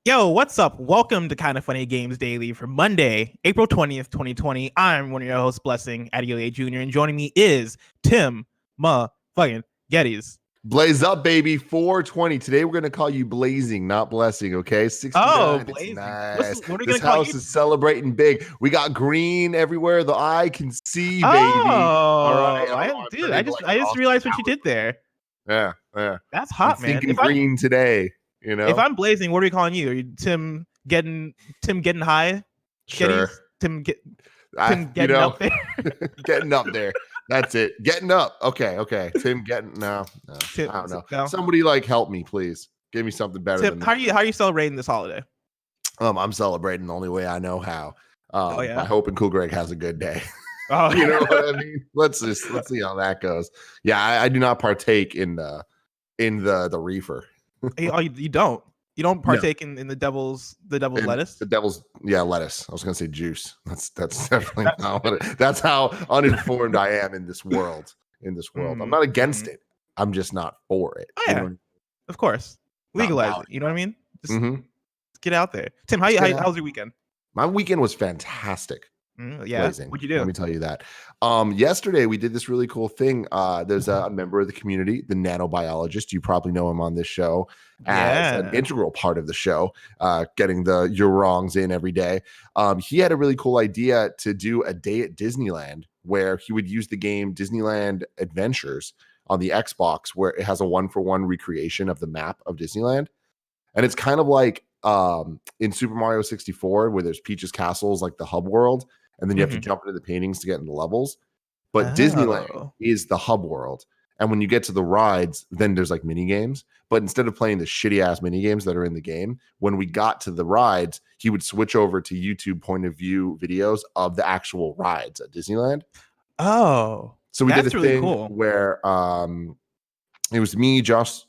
Yo, what's up? Welcome to Kind of Funny Games Daily for Monday, April 20th, 2020. I'm one of your hosts, Blessing Adeoye Jr., and joining me is Tim fucking Geddes. Blaze up, baby. 420. Today we're going to call you Blazing, not Blessing, okay? 69. Oh, Blazing. Nice. What are we this gonna call house you? is celebrating big. We got green everywhere the eye can see, baby. Oh, All right. dude, I just realized what you did there. Yeah. That's hot, I'm man. thinking green today, you know? If I'm Blazing, what are we calling you? Are you Tim getting high? Sure. Geddes? Tim getting up there. Getting up there. That's it. Getting up. Okay. Tim getting no. Tim, I don't know. no. Somebody help me, please. Give me something better Tim, than that. how are you celebrating this holiday? I'm celebrating the only way I know how. By hoping Cool Greg has a good day. Oh, you know what I mean? Let's see how that goes. Yeah, I do not partake in the reefer. Oh, you don't. You don't partake in the devil's lettuce. The devil's lettuce. I was gonna say juice. That's definitely not what that's how uninformed I am in this world. I'm not against it. I'm just not for it. Oh, yeah. Of course. Legalize it. You know what I mean? Just get out there. Tim, how's your weekend? My weekend was fantastic. Yeah. Blazing. What'd you do? Let me tell you that. Yesterday we did this really cool thing. There's a member of the community, the nanobiologist. You probably know him on this show as an integral part of the show, getting the You're Wrongs in every day. He had a really cool idea to do a day at Disneyland where he would use the game Disneyland Adventures on the Xbox, where it has a 1-for-1 recreation of the map of Disneyland. And it's kind of like in Super Mario 64, where there's Peach's Castles, like the hub world. And then you have to jump into the paintings to get into levels. But Disneyland is the hub world. And when you get to the rides, then there's like mini games. But instead of playing the shitty ass mini games that are in the game, when we got to the rides, he would switch over to YouTube point of view videos of the actual rides at Disneyland. Oh, so we did a really thing cool. where it was me, Josh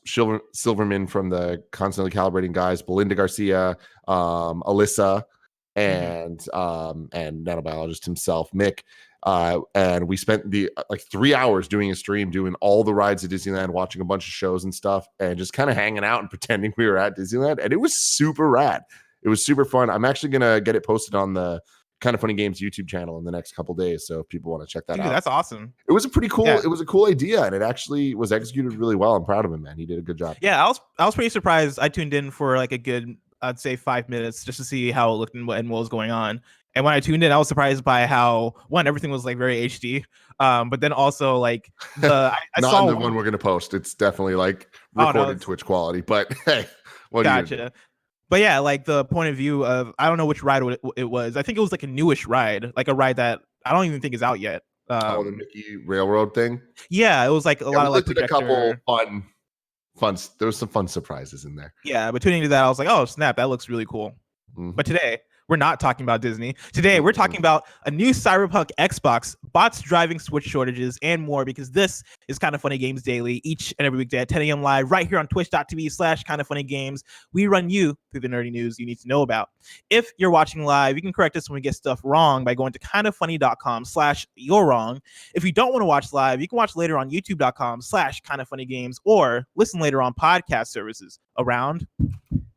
Silverman from the Constantly Calibrating Guys, Belinda Garcia, Alyssa, and nanobiologist himself, Mick, and we spent the 3 hours doing a stream, doing all the rides at Disneyland, watching a bunch of shows and stuff, and just kind of hanging out and pretending we were at Disneyland. And it was super rad. It was super fun. I'm actually gonna get it posted on the Kind of Funny Games YouTube channel in the next couple days, so if people want to check that out. That's awesome. It was a pretty cool. Yeah. It was a cool idea, and it actually was executed really well. I'm proud of him, man. He did a good job. Yeah, I was pretty surprised. I tuned in for a good, I'd say 5 minutes just to see how it looked and what was going on. And when I tuned in, I was surprised by how everything was very HD. But then also I not saw the one we're gonna post. It's definitely recorded Twitch quality. But hey, gotcha. But yeah, the point of view of, I don't know which ride it was. I think it was a newish ride, a ride that I don't even think is out yet. The Mickey Railroad thing. Yeah, it was lot of a couple fun. There was some fun surprises in there. Yeah, but tuning into that, I was like, oh snap, that looks really cool. But today we're not talking about Disney. Today we're talking about a new Cyberpunk Xbox, bots driving Switch shortages, and more, because this is Kind of Funny Games Daily, each and every weekday at 10 a.m. live right here on twitch.tv/kindoffunnygames. We run you through the nerdy news you need to know about. If you're watching live, you can correct us when we get stuff wrong by going to kindoffunny.com/you're-wrong. If you don't want to watch live, you can watch later on youtube.com/kindoffunnygames, or listen later on podcast services around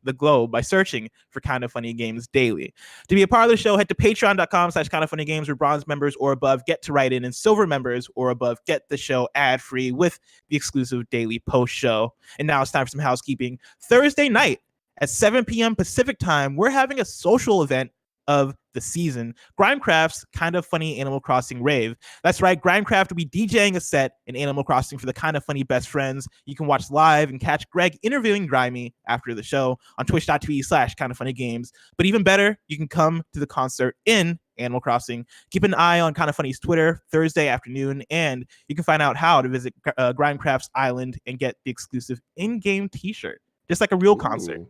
the globe by searching for Kind of Funny Games Daily. To be a part of the show, head to patreon.com/kindoffunnygames, where bronze members or above get to write in, and silver members or above get the show ad-free with the exclusive daily post show. And now it's time for some housekeeping. Thursday night at 7 p.m. Pacific time, we're having a social event of the season, Grimecraft's Kind of Funny Animal Crossing Rave. That's right, Grimecraft will be DJing a set in Animal Crossing for the Kind of Funny best friends. You can watch live and catch Greg interviewing Grimy after the show on twitch.tv/kindoffunnygames. But even better, you can come to the concert in Animal Crossing. Keep an eye on Kind of Funny's Twitter Thursday afternoon, and you can find out how to visit Grimecraft's island and get the exclusive in-game t-shirt, just like a real concert.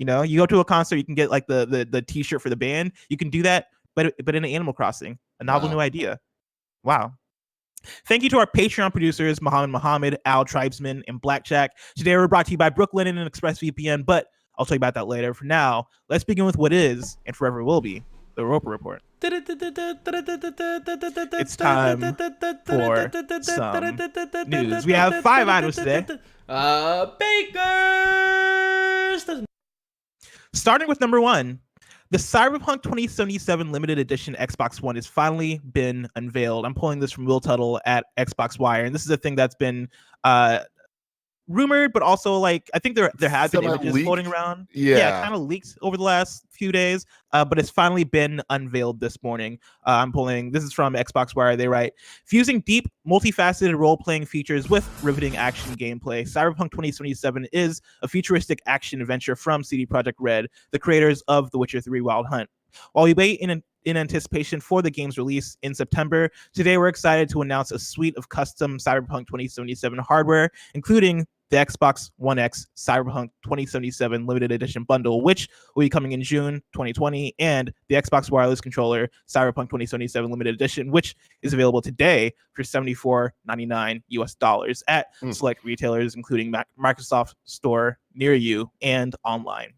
You know, you go to a concert, you can get the t-shirt for the band. You can do that, but in Animal Crossing, a novel new idea. Wow. Thank you to our Patreon producers, Muhammad, Al Tribesman, and Blackjack. Today we're brought to you by BROOKLINEN and ExpressVPN, but I'll tell you about that later. For now, let's begin with what is, and forever will be, the Roper Report. It's time for some news. We have 5 items today. Bakers! Starting with number 1, the Cyberpunk 2077 limited edition Xbox One has finally been unveiled. I'm pulling this from Will Tuttle at Xbox Wire, and this is a thing that's been rumored, but also like I think there have been images floating around. Yeah, kind of leaked over the last few days, but it's finally been unveiled this morning. I'm pulling, this is from Xbox Wire. They write, fusing deep, multifaceted role-playing features with riveting action gameplay, Cyberpunk 2077 is a futuristic action adventure from CD Projekt Red, the creators of The Witcher 3 Wild Hunt. While we wait in anticipation for the game's release in September, today we're excited to announce a suite of custom Cyberpunk 2077 hardware, including the Xbox One X Cyberpunk 2077 limited edition bundle, which will be coming in June 2020, and the Xbox wireless controller Cyberpunk 2077 limited edition, which is available today for $74.99 US at select retailers, including Microsoft Store near you and online.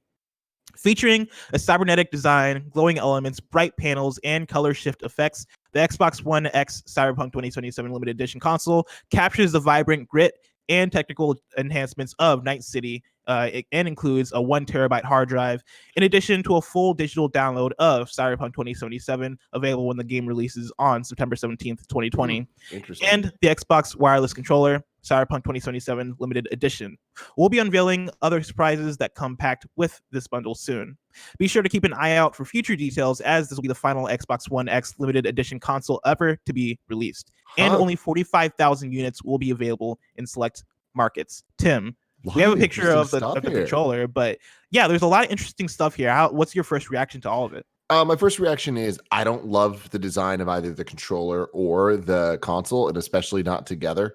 Featuring a cybernetic design, glowing elements, bright panels, and color shift effects, the Xbox One X Cyberpunk 2077 limited edition console captures the vibrant grit and technical enhancements of Night City, and includes a 1 terabyte hard drive, in addition to a full digital download of Cyberpunk 2077, available when the game releases on September 17th, 2020. Interesting. And the Xbox wireless controller, Cyberpunk 2077 limited edition. We'll be unveiling other surprises that come packed with this bundle soon. Be sure to keep an eye out for future details, as this will be the final Xbox One X limited edition console ever to be released. And only 45,000 units will be available in select markets. Tim, we have a picture of the controller, but yeah, there's a lot of interesting stuff here. What's your first reaction to all of it? My first reaction is I don't love the design of either the controller or the console, and especially not together.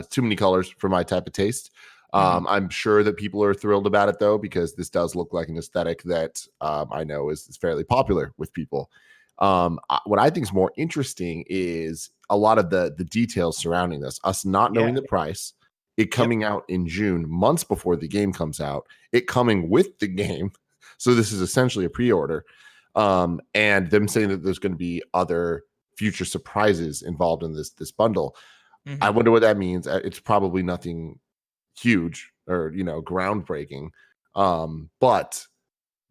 Too many colors for my type of taste. I'm sure that people are thrilled about it, though, because this does look like an aesthetic that I know is fairly popular with people. What I think is more interesting is a lot of the details surrounding this, us not knowing the price, it coming out in June, months before the game comes out, it coming with the game. So this is essentially a pre-order, and them saying that there's going to be other future surprises involved in this bundle. I wonder what that means. It's probably nothing huge or groundbreaking, but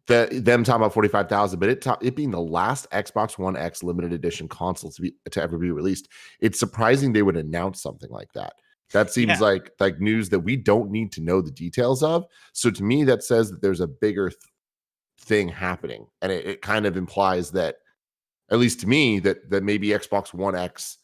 them talking about 45,000, but it being the last Xbox One X limited edition console to ever be released, it's surprising they would announce something like that. That seems like news that we don't need to know the details of. So to me, that says that there's a bigger thing happening, and it kind of implies that, at least to me, that maybe Xbox One X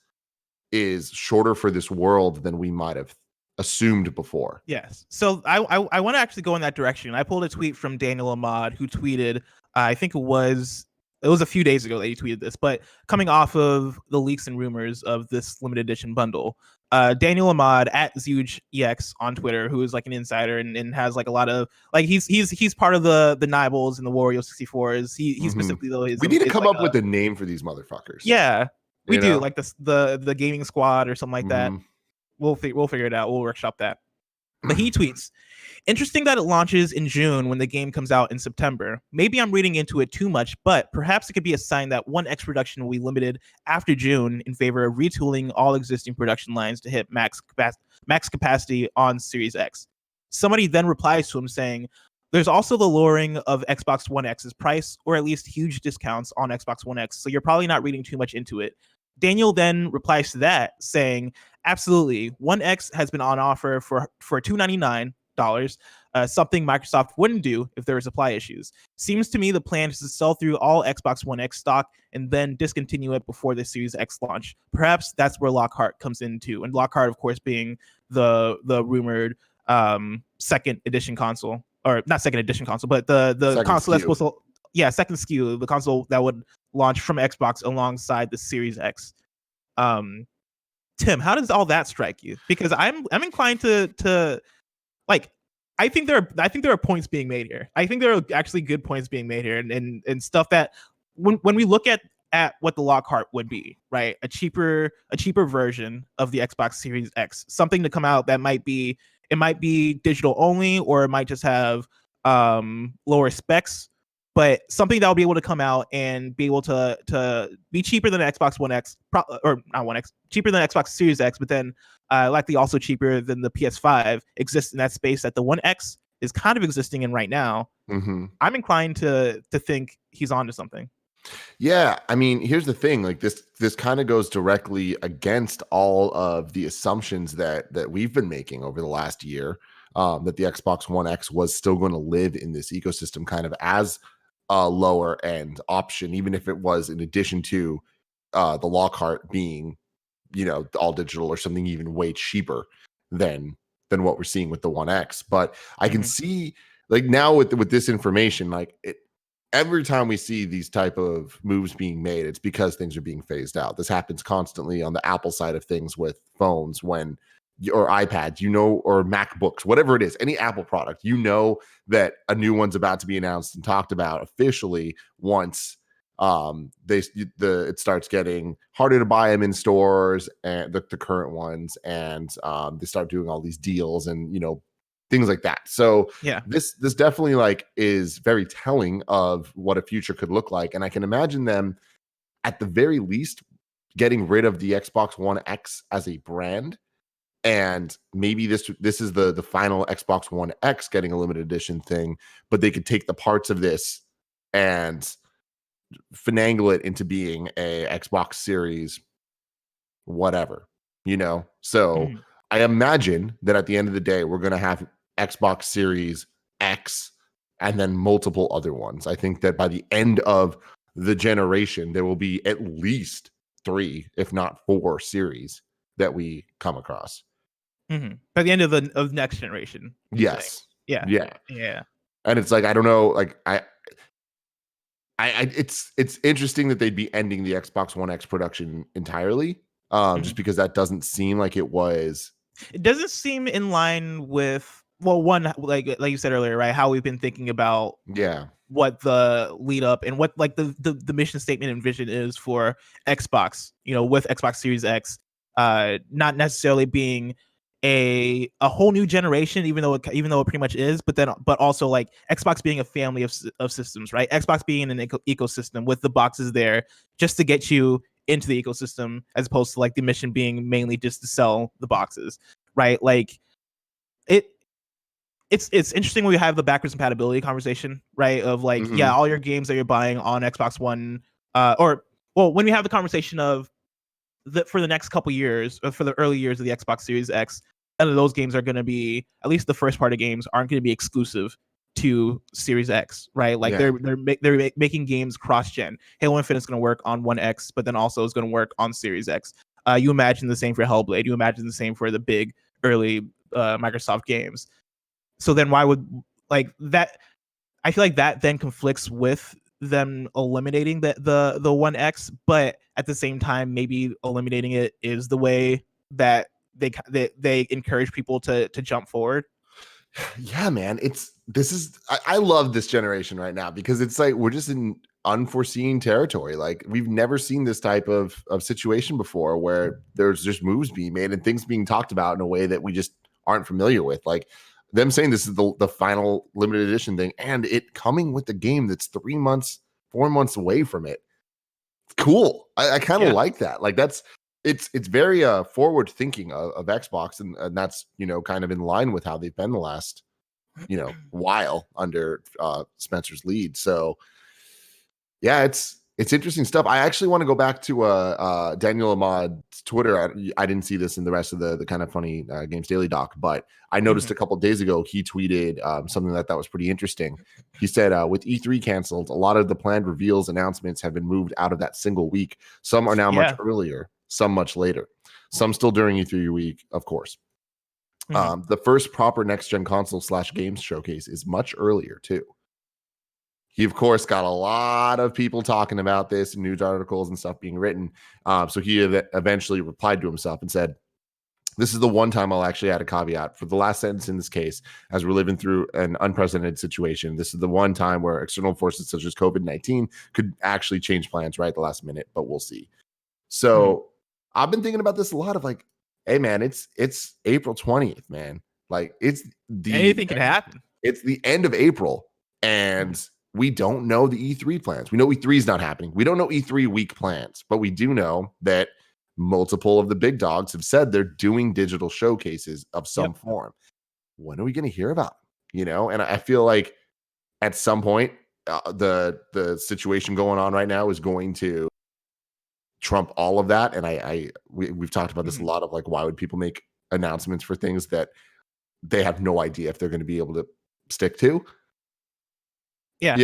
is shorter for this world than we might have assumed before. Yes. So I want to actually go in that direction. I pulled a tweet from Daniel Ahmad, who tweeted, I think it was a few days ago that he tweeted this, but coming off of the leaks and rumors of this limited edition bundle, Daniel Ahmad at ZugeEX on Twitter, who is like an insider and has like a lot of like he's part of the Nibbles and the Wario 64s. He specifically though we need to come up with a name for these motherfuckers. Yeah, we do, like the gaming squad or something like that. We'll figure it out. We'll workshop that. But he tweets, interesting that it launches in June when the game comes out in September. Maybe I'm reading into it too much, but perhaps it could be a sign that One X production will be limited after June in favor of retooling all existing production lines to hit max capacity on Series X. Somebody then replies to him saying, there's also the lowering of Xbox One X's price, or at least huge discounts on Xbox One X, so you're probably not reading too much into it. Daniel then replies to that saying, absolutely, One X has been on offer for $299, something Microsoft wouldn't do if there were supply issues. Seems to me the plan is to sell through all Xbox One X stock and then discontinue it before the Series X launch. Perhaps that's where Lockhart comes in too. And Lockhart, of course, being the rumored second edition console, or not second edition console, but the console that's supposed to, second SKU, the console that would launch from Xbox alongside the Series X. Tim, how does all that strike you? Because I'm inclined to like, I think there are points being made here. I think there are actually good points being made here, and stuff that when we look at what the Lockhart would be, right? A cheaper version of the Xbox Series X, something to come out that might be digital only, or it might just have lower specs, but something that will be able to come out and be able to be cheaper than Xbox One X, or not One X, cheaper than Xbox Series X, but then likely also cheaper than the PS5, exists in that space that the One X is kind of existing in right now, I'm inclined to think he's onto something. Yeah, I mean, here's the thing: like this kind of goes directly against all of the assumptions that we've been making over the last year. That the Xbox One X was still going to live in this ecosystem, kind of as a lower end option, even if it was in addition to the Lockhart being, all digital or something even way cheaper than what we're seeing with the One X. But I can see, like, now with this information, like every time we see these type of moves being made, it's because things are being phased out. This happens constantly on the Apple side of things with phones or iPads, or MacBooks, whatever it is, any Apple product, that a new one's about to be announced and talked about officially once it starts getting harder to buy them in stores, and the current ones, and they start doing all these deals and things like that. So yeah, this definitely is very telling of what a future could look like. And I can imagine them at the very least getting rid of the Xbox One X as a brand. And maybe this is the final Xbox One X getting a limited edition thing, but they could take the parts of this and finagle it into being a Xbox Series whatever, So I imagine that at the end of the day, we're going to have Xbox Series X and then multiple other ones. I think that by the end of the generation, there will be at least 3, if not 4 series that we come across. By the end of next generation. Yes. Yeah. Yeah. And it's like, I don't know, like it's interesting that they'd be ending the Xbox One X production entirely. Just because that doesn't seem like it was. It doesn't seem in line with, well, one, like you said earlier, right? How we've been thinking about what the lead up and what like the mission statement and vision is for Xbox, with Xbox Series X, not necessarily being a whole new generation, even though it pretty much is, but also like Xbox being a family of systems, right? Xbox being an ecosystem with the boxes there just to get you into the ecosystem, as opposed to like the mission being mainly just to sell the boxes, right? Like it's interesting when we have the backwards compatibility conversation, right? Of like, yeah, all your games that you're buying on Xbox One, when we have the conversation of for the next couple years, or for the early years of the Xbox Series X, and those games are going to be, at least the first party games, aren't going to be exclusive to Series X, right? Like they're making games cross-gen. Halo Infinite is going to work on One X, but then also is going to work on Series X. You imagine the same for Hellblade. You imagine the same for the big early Microsoft games. So then why would like that? I feel like that then conflicts with them eliminating the One X, but at the same time, maybe eliminating it is the way that they encourage people to jump forward. Yeah, man. I love this generation right now because it's like we're just in unforeseen territory. Like we've never seen this type of situation before, where there's just moves being made and things being talked about in a way that we just aren't familiar with. Like them saying this is the final limited edition thing, and it coming with the game that's 4 months away from it. Cool. I kind of like that. Like it's very forward thinking of Xbox, and that's kind of in line with how they've been the last while under Spencer's lead. So yeah, it's interesting stuff. I actually want to go back to Daniel Ahmad's Twitter. I didn't see this in the rest of the kind of funny Games Daily doc, but I noticed a couple of days ago he tweeted something that was pretty interesting. He said, with E3 canceled, a lot of the planned reveals announcements have been moved out of that single week. Some are now much earlier, some much later, some still during E3 week, of course. The first proper next-gen console/games showcase is much earlier too. He, of course, got a lot of people talking about this, news articles and stuff being written. So he eventually replied to himself and said, "This is the one time I'll actually add a caveat. For the last sentence in this case, as we're living through an unprecedented situation, this is the one time where external forces such as COVID-19 could actually change plans right at the last minute, but we'll see." So I've been thinking about this a lot of like, hey, man, it's April 20th, man. Like anything can happen. It's the end of April, and we don't know the E3 plans. We know E3 is not happening. We don't know E3 week plans, but we do know that multiple of the big dogs have said they're doing digital showcases of some form. When are we going to hear about And I feel like at some point, the situation going on right now is going to trump all of that. And we've talked about this a lot of like, why would people make announcements for things that they have no idea if they're going to be able to stick to? Yeah,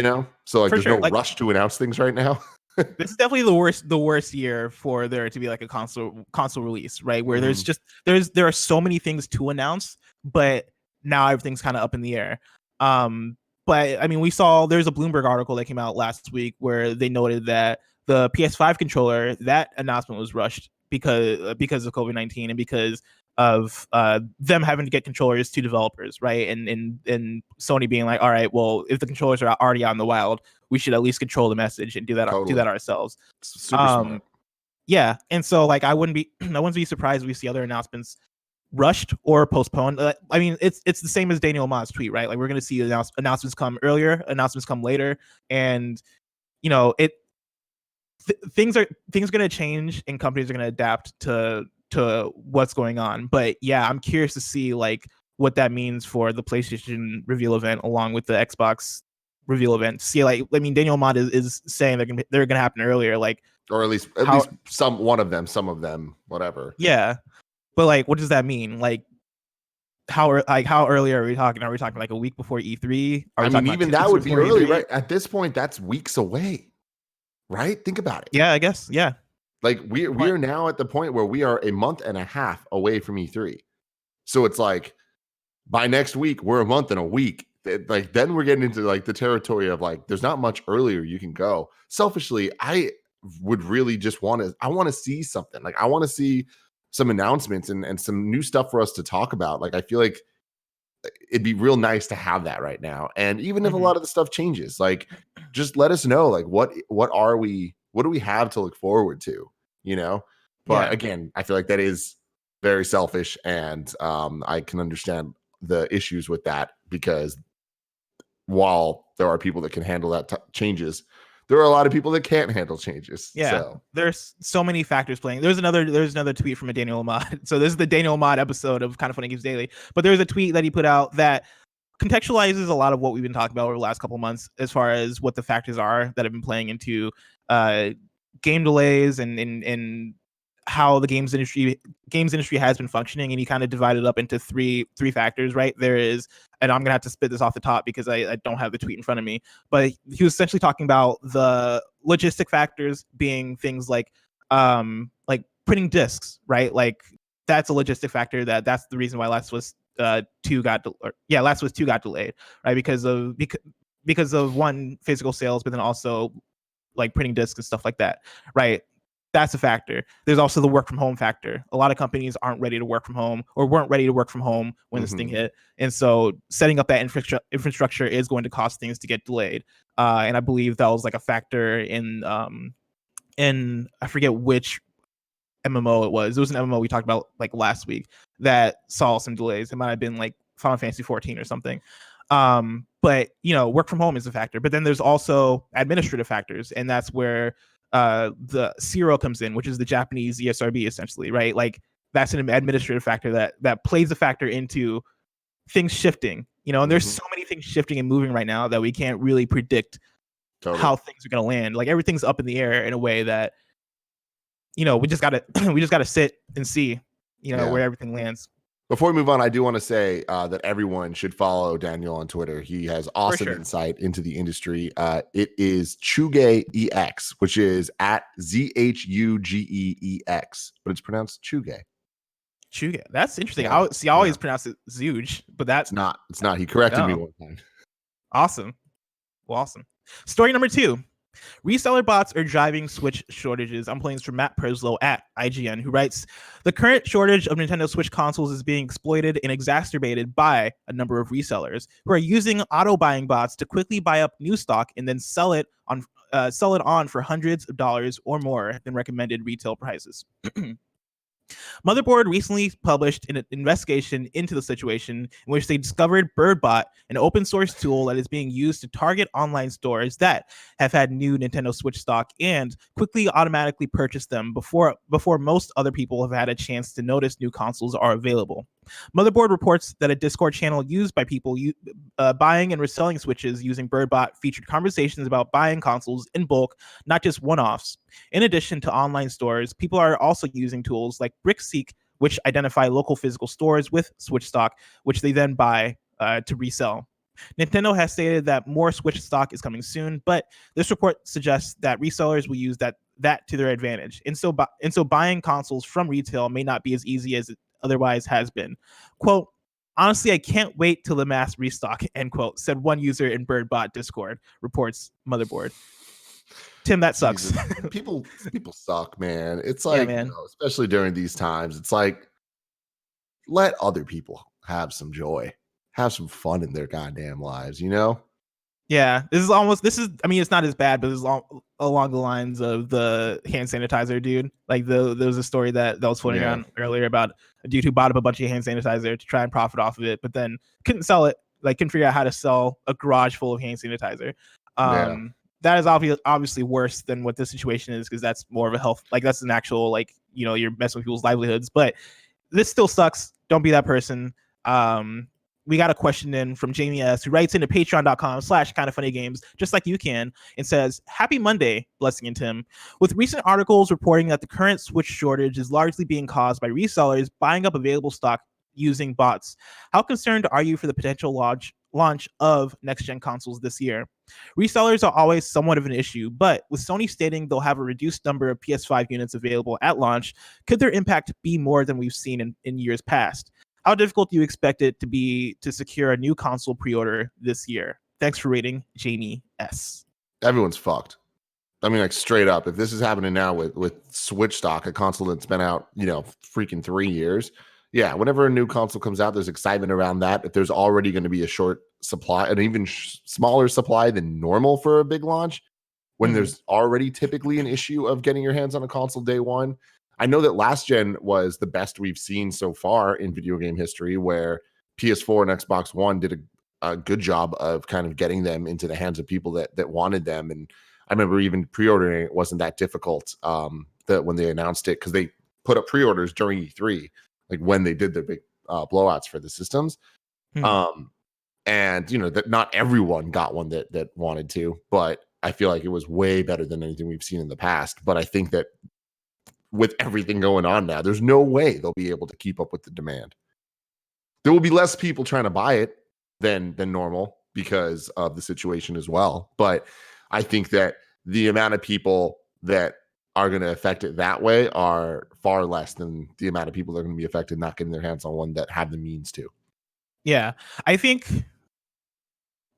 so like there's sure. no rush to announce things right now. This is definitely the worst year for there to be like a console release, right? Where there are so many things to announce, but now everything's kind of up in the air. But I mean, there's a Bloomberg article that came out last week where they noted that the PS5 controller, that announcement was rushed because of COVID-19 and because of them having to get controllers to developers, right? And Sony being like, all right, well, if the controllers are already out in the wild, we should at least control the message and do that ourselves. Super smart. Yeah, and so like I wouldn't be surprised if we see other announcements rushed or postponed. I mean, it's the same as Daniel Ma's tweet, right? Like we're gonna see announcements come earlier, announcements come later, and things are gonna change and companies are gonna adapt to what's going on. But yeah, I'm curious to see like what that means for the PlayStation reveal event along with the Xbox reveal event. See, like, I mean, Daniel Mod is saying they're gonna happen earlier, like, or at least some of them, whatever. Yeah, but like, what does that mean? Like, how early are we talking? Are we talking like a week before E3? I mean, even that would be early, right? At this point, that's weeks away, right? Think about it. Yeah, I guess. Yeah. Like we are now at the point where we are a month and a half away from E3. So it's like by next week, we're a month and a week. Like then we're getting into like the territory of like, there's not much earlier you can go. Selfishly, I would really just want to see something. Like I want to see some announcements and some new stuff for us to talk about. Like I feel like it'd be real nice to have that right now. And even if a lot of the stuff changes, like just let us know, like what do we have to look forward to, But again, I feel like that is very selfish, and I can understand the issues with that, because while there are people that can handle that changes, there are a lot of people that can't handle changes. Yeah, so there's so many factors playing. There's another tweet from a Daniel Mod. So this is the Daniel Mod episode of Kind of Funny Games Daily. But there's a tweet that he put out that contextualizes a lot of what we've been talking about over the last couple of months, as far as what the factors are that have been playing into game delays and how the games industry has been functioning. And he kind of divided up into three factors, right? There is, and I'm gonna have to spit this off the top because I don't have the tweet in front of me, but he was essentially talking about the logistic factors being things like printing discs, right? Like that's a logistic factor. That's the reason why Last of Us 2 got delayed, right? Because of one, physical sales, but then also like printing discs and stuff like that, right? That's a factor. There's also the work from home factor. A lot of companies aren't ready to work from home, or weren't ready to work from home when this thing hit. And so setting up that infrastructure is going to cause things to get delayed. And I believe that was like a factor in I forget which MMO it was. It was an MMO we talked about like last week that saw some delays. It might have been like Final Fantasy 14 or something. But work from home is a factor. But then there's also administrative factors, and that's where the CRO comes in, which is the Japanese ESRB, essentially, right? Like that's an administrative factor that plays a factor into things shifting, and there's so many things shifting and moving right now that we can't really predict how things are going to land. Like everything's up in the air in a way that, we just gotta sit and see, where everything lands. Before we move on, I do want to say that everyone should follow Daniel on Twitter. He has awesome insight into the industry. It is ChugeEX, which is at ZhugeEX, but it's pronounced Chuge. Chuge. That's interesting. I always pronounce it Zhuge, but that's not. It's not. He corrected me one time. Awesome. Well, awesome. Story number 2. Reseller bots are driving Switch shortages. I'm playing this from Matt Purslow at IGN, who writes, the current shortage of Nintendo Switch consoles is being exploited and exacerbated by a number of resellers who are using auto-buying bots to quickly buy up new stock and then sell it on for hundreds of dollars or more than recommended retail prices. Motherboard recently published an investigation into the situation in which they discovered BirdBot, an open source tool that is being used to target online stores that have had new Nintendo Switch stock and quickly automatically purchase them before most other people have had a chance to notice new consoles are available. Motherboard reports that a Discord channel used by people buying and reselling Switches using BirdBot featured conversations about buying consoles in bulk, not just one-offs. In addition to online stores, people are also using tools like BrickSeek, which identify local physical stores with Switch stock, which they then buy to resell. Nintendo has stated that more Switch stock is coming soon, but this report suggests that resellers will use that to their advantage. And so buying consoles from retail may not be as easy as it otherwise has been. Quote, honestly, I can't wait till the mass restock, end quote, said one user in BirdBot Discord, reports Motherboard. Tim, that sucks. people suck, man. It's like, man. Especially during these times, it's like, let other people have some joy, have some fun in their goddamn lives, Yeah, this is I mean, it's not as bad, but it's along the lines of the hand sanitizer dude. Like there was a story that was floating around earlier about a dude who bought up a bunch of hand sanitizer to try and profit off of it, but then couldn't sell it, like couldn't figure out how to sell a garage full of hand sanitizer. That is obviously worse than what this situation is, because that's more of a health, like that's an actual, like, you're messing with people's livelihoods. But this still sucks. Don't be that person. We got a question in from Jamie S, who writes into patreon.com/kindoffunnygames, just like you can, and says, happy Monday, Blessing and Tim. With recent articles reporting that the current Switch shortage is largely being caused by resellers buying up available stock using bots, how concerned are you for the potential launch of next-gen consoles this year? Resellers are always somewhat of an issue, but with Sony stating they'll have a reduced number of PS5 units available at launch, could their impact be more than we've seen in years past? How difficult do you expect it to be to secure a new console pre-order this year? Thanks for rating, Jamie S. Everyone's fucked. I mean, like, straight up, if this is happening now with Switch stock, a console that's been out, freaking 3 years. Yeah, whenever a new console comes out, there's excitement around that. If there's already going to be a short supply, an even smaller supply than normal for a big launch, when there's already typically an issue of getting your hands on a console day one. I know that last gen was the best we've seen so far in video game history, where PS4 and Xbox One did a good job of kind of getting them into the hands of people that wanted them. And I remember even pre-ordering it wasn't that difficult that when they announced it, because they put up pre-orders during E3, like when they did their big blowouts for the systems. And that not everyone got one that wanted to, but I feel like it was way better than anything we've seen in the past. But I think that with everything going on now, there's no way they'll be able to keep up with the demand. There will be less people trying to buy it than normal because of the situation as well. But I think that the amount of people that are going to affect it that way are far less than the amount of people that are going to be affected not getting their hands on one that have the means to. Yeah, I think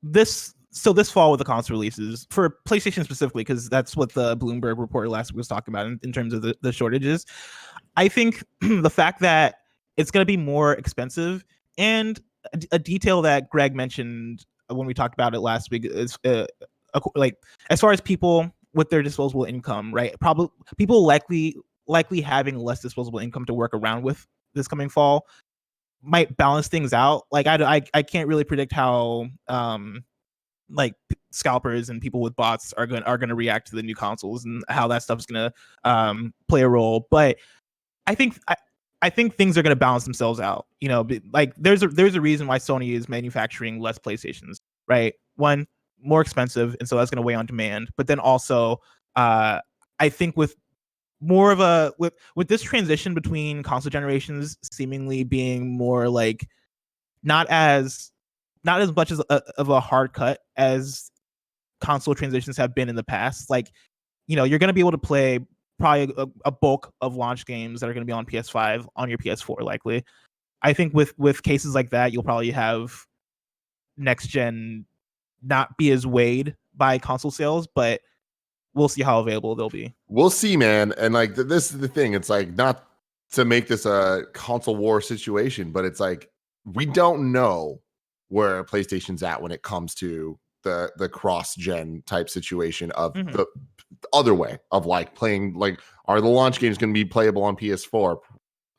this fall with the console releases for PlayStation specifically, because that's what the Bloomberg report last week was talking about in terms of the shortages. I think the fact that it's going to be more expensive, and a detail that Greg mentioned when we talked about it last week is like, as far as people with their disposable income, right? Probably people likely having less disposable income to work around with this coming fall might balance things out. Like I can't really predict how like scalpers and people with bots are going to react to the new consoles and how that stuff's going to play a role. But I think things are going to balance themselves out. Like there's a reason why Sony is manufacturing less PlayStations, right? One, more expensive, and so that's going to weigh on demand. But then also, I think with more of a with this transition between console generations seemingly being more like not as much as of a hard cut as console transitions have been in the past. Like, you're going to be able to play probably a bulk of launch games that are going to be on PS5 on your PS4 likely. I think with cases like that, you'll probably have next gen not be as weighed by console sales, but we'll see how available they'll be. We'll see, man. And like this is the thing. It's like, not to make this a console war situation, but it's like we don't know where PlayStation's at when it comes to the cross-gen type situation of the other way of like playing. Like, are the launch games going to be playable on PS4?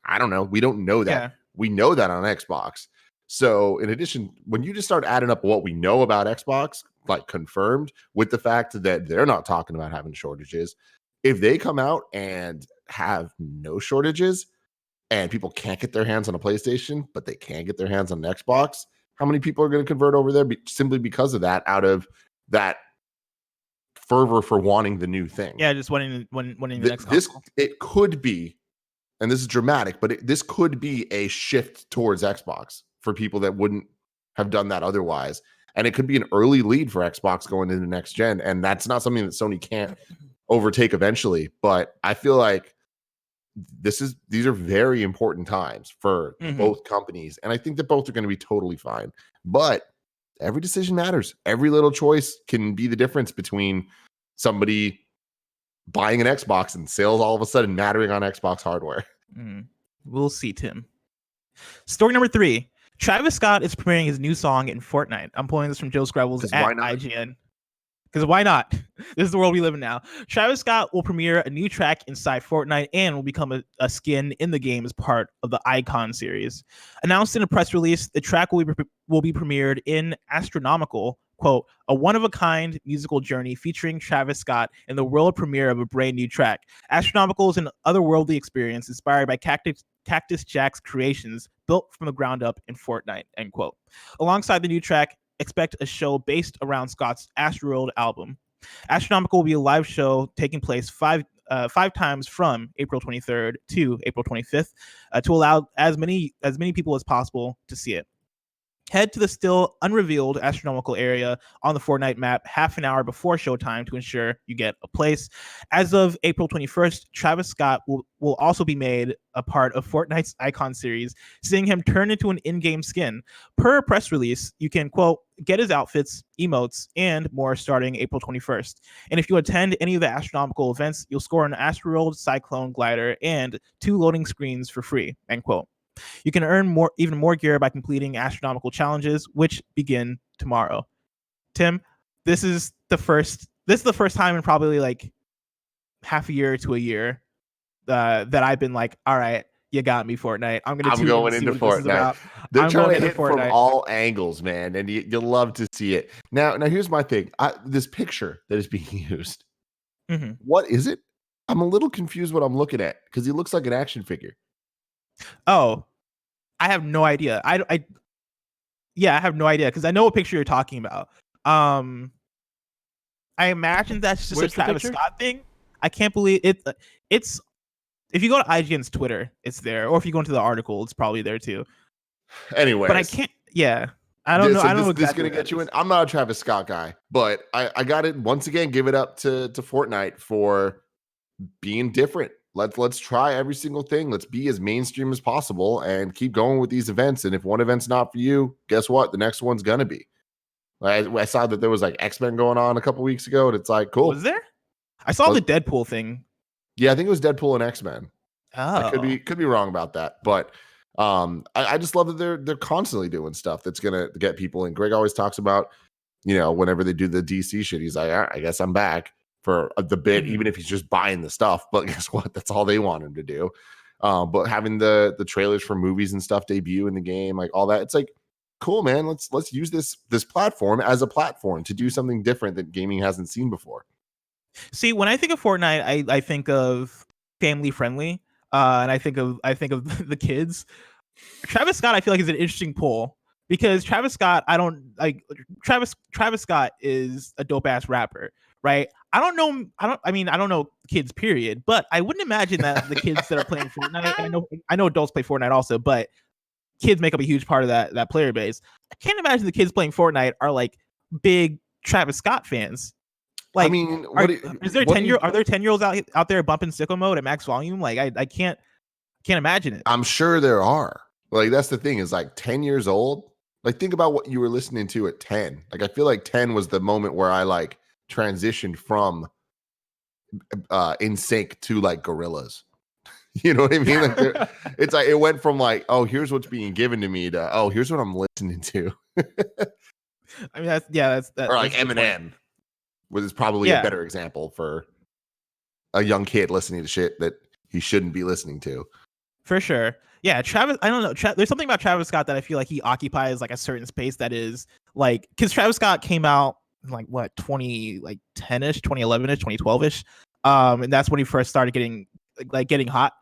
I don't know. We don't know that. Yeah. We know that on Xbox. So in addition, when you just start adding up what we know about Xbox, like confirmed with the fact that they're not talking about having shortages, if they come out and have no shortages, and people can't get their hands on a PlayStation, but they can get their hands on an Xbox, how many people are going to convert over there simply because of that, out of that fervor for wanting the new thing? Yeah, just wanting the next console. It could be, and this is dramatic, but this could be a shift towards Xbox for people that wouldn't have done that otherwise. And it could be an early lead for Xbox going into next gen. And that's not something that Sony can't overtake eventually. But I feel like these are very important times for both companies. And I think that both are going to be totally fine. But every decision matters. Every little choice can be the difference between somebody buying an Xbox and sales all of a sudden mattering on Xbox hardware. We'll see, Tim. Story number 3. Travis Scott is premiering his new song in Fortnite. I'm pulling this from Joe Skrebels at IGN. Because why not? This is the world we live in now. Travis Scott will premiere a new track inside Fortnite and will become a skin in the game as part of the Icon series. Announced in a press release, the track will be premiered in Astronomical, quote, a one-of-a-kind musical journey featuring Travis Scott in the world premiere of a brand new track. Astronomical is an otherworldly experience inspired by Cactus Jack's creations built from the ground up in Fortnite, end quote. Alongside the new track, expect a show based around Scott's Astroworld album. Astronomical will be a live show taking place five times from April 23rd to April 25th to allow as many people as possible to see it. Head to the still unrevealed Astronomical area on the Fortnite map half an hour before showtime to ensure you get a place. As of April 21st, Travis Scott will also be made a part of Fortnite's Icon series, seeing him turn into an in-game skin. Per press release, you can, quote, get his outfits, emotes, and more starting April 21st. And if you attend any of the Astronomical events, you'll score an Astroworld Cyclone glider and 2 loading screens for free, end quote. You can earn even more gear by completing Astronomical challenges, which begin tomorrow. Tim, this is the first time in probably like half a year to a year that I've been like, all right, you got me, Fortnite. I'm going into Fortnite. They're trying to hit from all angles, man, and you'll love to see it. Now here's my thing. This picture that is being used, what is it? I'm a little confused what I'm looking at because he looks like an action figure. Oh, I have no idea. I have no idea because I know what picture you're talking about. I imagine that's just a Travis Scott thing. I can't believe it. It's if you go to IGN's Twitter, it's there, or if you go into the article, it's probably there too. Anyway, but I can't. Yeah, I don't know. So I don't know. This is gonna get you in. I'm not a Travis Scott guy, but I got it once again. Give it up to Fortnite for being different. Let's try every single thing. Let's be as mainstream as possible and keep going with these events. And if one event's not for you, guess what? The next one's gonna be. I saw that there was like X-Men going on a couple weeks ago, and it's like, cool. Was there? I saw the Deadpool thing. Yeah, I think it was Deadpool and X-Men. Oh, I could be wrong about that, but I just love that they're constantly doing stuff that's gonna get people in. Greg always talks about, whenever they do the DC shit, he's like, I guess I'm back for the bit, even if he's just buying the stuff. But guess what? That's all they want him to do. But having the trailers for movies and stuff debut in the game, like all that, it's like, cool, man. Let's use this platform as a platform to do something different that gaming hasn't seen before. See, when I think of Fortnite, I think of family friendly, and I think of the kids. Travis Scott, I feel like, is an interesting pull because Travis Scott, I don't like Travis Scott is a dope ass rapper, right? I don't know kids, period, but I wouldn't imagine that the kids that are playing Fortnite, I know adults play Fortnite also, but kids make up a huge part of that player base. I can't imagine the kids playing Fortnite are like big Travis Scott fans. Like, I mean, are there 10-year-olds out there bumping sicko mode at max volume? Like, I can't imagine it. I'm sure there are. Like, that's the thing is, like, 10 years old. Like, think about what you were listening to at 10. Like, I feel like 10 was the moment where I like transitioned from NSYNC to like Gorillaz. You know what I mean? Like, it's like it went from like, oh, here's what's being given to me to, oh, here's what I'm listening to. I mean, that's or like Eminem, which is probably a better example for a young kid listening to shit that he shouldn't be listening to. For sure. Yeah, Travis, I don't know. There's something about Travis Scott that I feel like he occupies like a certain space that is like, because Travis Scott came out in like what 10-ish, 2011-ish, 2012-ish. And that's when he first started getting hot.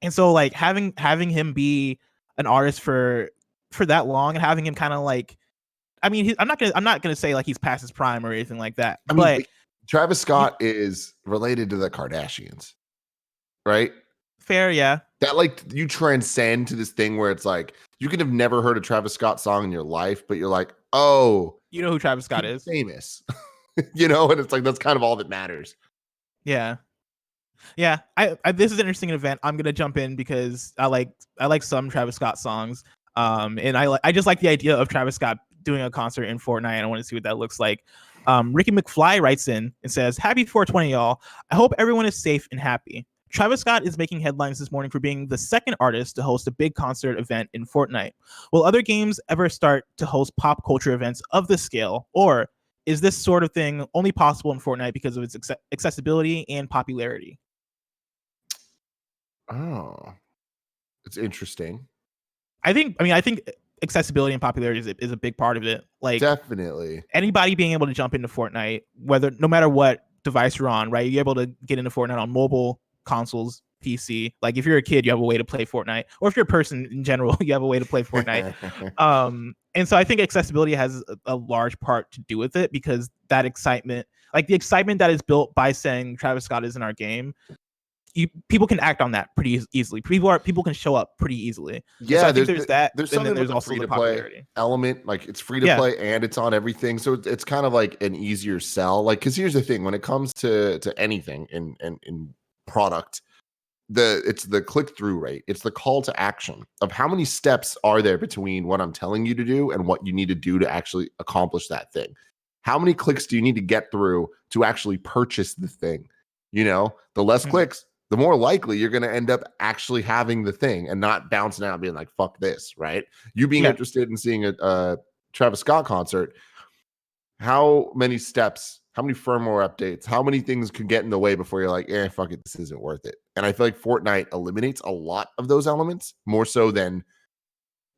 And so like having him be an artist for that long, and having him kind of like, I mean, I'm not gonna say like he's past his prime or anything like that. I mean, Travis Scott is related to the Kardashians, right? Fair, yeah. That like you transcend to this thing where it's like you could have never heard a Travis Scott song in your life, but you're like, oh, you know who Travis Scott is, famous, you know, and it's like that's kind of all that matters. Yeah. I this is an interesting event. I'm gonna jump in because I like some Travis Scott songs. And I just like the idea of Travis Scott doing a concert in Fortnite. I want to see what that looks like. Ricky Mcflyy writes in and says, "Happy 420, y'all. I hope everyone is safe and happy. Travis Scott is making headlines this morning for being the second artist to host a big concert event in Fortnite. Will other games ever start to host pop culture events of this scale, or is this sort of thing only possible in Fortnite because of its accessibility and popularity?" Oh, it's interesting. I think accessibility and popularity is a big part of it. Like, definitely anybody being able to jump into Fortnite, no matter what device you're on, right? You're able to get into Fortnite on mobile, consoles, PC. Like, if you're a kid, you have a way to play Fortnite, or if you're a person in general, you have a way to play Fortnite. And so I think accessibility has a large part to do with it, because that excitement, like the excitement that is built by saying Travis Scott is in our game, people can act on that pretty easily. People can show up pretty easily. Yeah, so I think there's that. There's and something then there's with also free the to play popularity element. Like, it's free to play and it's on everything, so it's kind of like an easier sell. Like, because here's the thing: when it comes to anything in product, it's the click through rate. It's the call to action of how many steps are there between what I'm telling you to do and what you need to do to actually accomplish that thing. How many clicks do you need to get through to actually purchase the thing? You know, the less clicks, the more likely you're going to end up actually having the thing and not bouncing out and being like, fuck this, right? You being interested in seeing a Travis Scott concert, how many steps, how many firmware updates, how many things could get in the way before you're like, fuck it, this isn't worth it. And I feel like Fortnite eliminates a lot of those elements, more so than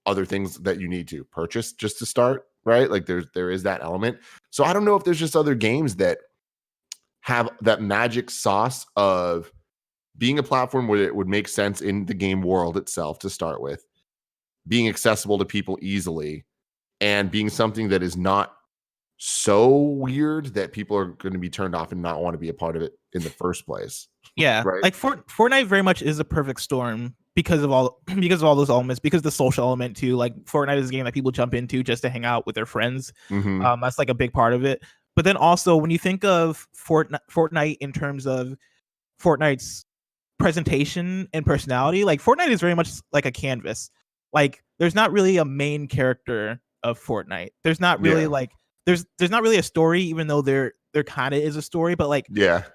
other things that you need to purchase just to start, right? Like there is that element. So I don't know if there's just other games that have that magic sauce of being a platform where it would make sense in the game world itself to start with, being accessible to people easily, and being something that is not so weird that people are going to be turned off and not want to be a part of it in the first place. Yeah, right? Like Fortnite very much is a perfect storm because of all those elements, because the social element too. Like, Fortnite is a game that people jump into just to hang out with their friends. That's like a big part of it. But then also, when you think of Fortnite in terms of Fortnite's presentation and personality, like, Fortnite is very much like a canvas. Like, there's not really a main character of Fortnite. There's not really like there's not really a story, even though there kind of is a story. But like,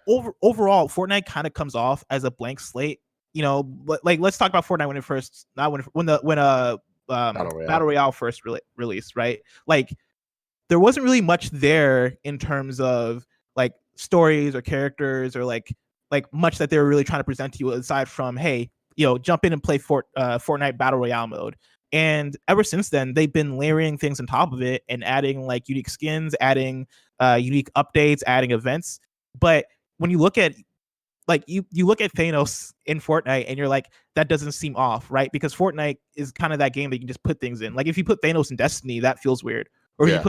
overall, Fortnite kind of comes off as a blank slate. You know, like, let's talk about Fortnite when Battle Royale first released, right? Like, there wasn't really much there in terms of like stories or characters or like much that they were really trying to present to you, aside from, hey, jump in and play Fortnite Battle Royale mode. And ever since then, they've been layering things on top of it and adding like unique skins, adding unique updates, adding events. But when you look at you look at Thanos in Fortnite and you're like, that doesn't seem off, right? Because Fortnite is kind of that game that you can just put things in. Like, if you put Thanos in Destiny, that feels weird. Or if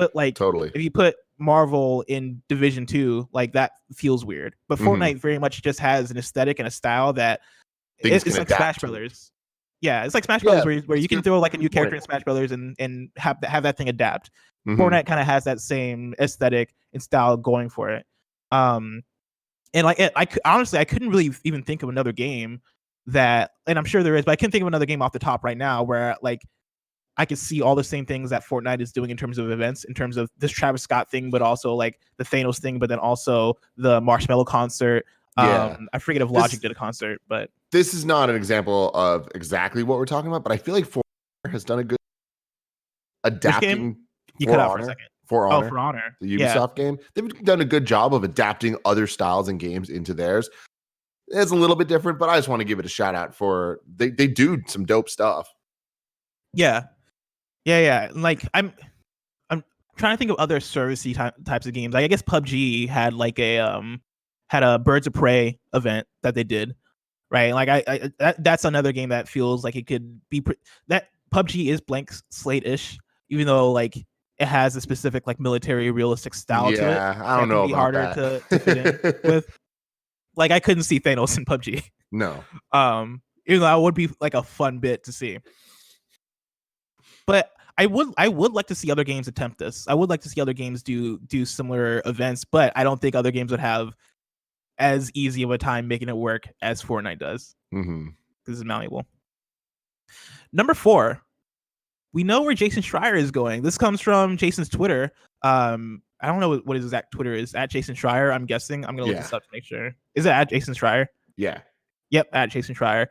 you put Marvel in Division 2, like, that feels weird. But Fortnite very much just has an aesthetic and a style that it's like Smash Brothers. Yeah, it's like Smash Brothers where you can throw like a new character in Smash Brothers and have that thing adapt. Fortnite kind of has that same aesthetic and style going for it. And like, honestly, I couldn't really even think of another game that, and I'm sure there is, but I can't think of another game off the top right now where like I could see all the same things that Fortnite is doing in terms of events, in terms of this Travis Scott thing, but also like the Thanos thing, but then also the Marshmello concert. I forget if Logic did a concert, but this is not an example of exactly what we're talking about. But I feel like Fortnite has done a good adapting. You cut out for a second. For Honor, For Honor, the Ubisoft game. They've done a good job of adapting other styles and games into theirs. It's a little bit different, but I just want to give it a shout out for they do some dope stuff. Yeah. Like, I'm trying to think of other servicey types of games. Like, I guess PUBG had like a Birds of Prey event that they did. right? Like that's another game that feels like it could be that PUBG is blank slate-ish, even though like it has a specific like military realistic style to it. I don't know can be about harder that. to fit in with. Like I couldn't see Thanos in PUBG. No. Even though that would be like a fun bit to see. But I would like to see other games attempt this. I would like to see other games do similar events, but I don't think other games would have as easy of a time making it work as Fortnite does. Mm-hmm. This is malleable. Number 4, we know where Jason Schreier is going. This comes from Jason's Twitter. I don't know what his exact Twitter is. At Jason Schreier, I'm guessing. I'm gonna look this up to make sure. Is it at Jason Schreier? Yeah. Yep, at Jason Schreier.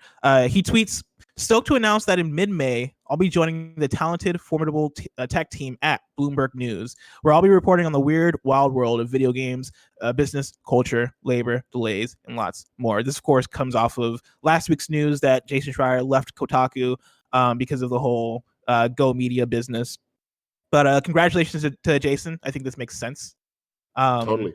He tweets, "Stoked to announce that in mid-May, I'll be joining the talented, formidable tech team at Bloomberg News, where I'll be reporting on the weird, wild world of video games, business, culture, labor, delays, and lots more." This, of course, comes off of last week's news that Jason Schreier left Kotaku because of the whole Go Media business. But congratulations to Jason. I think this makes sense. Totally.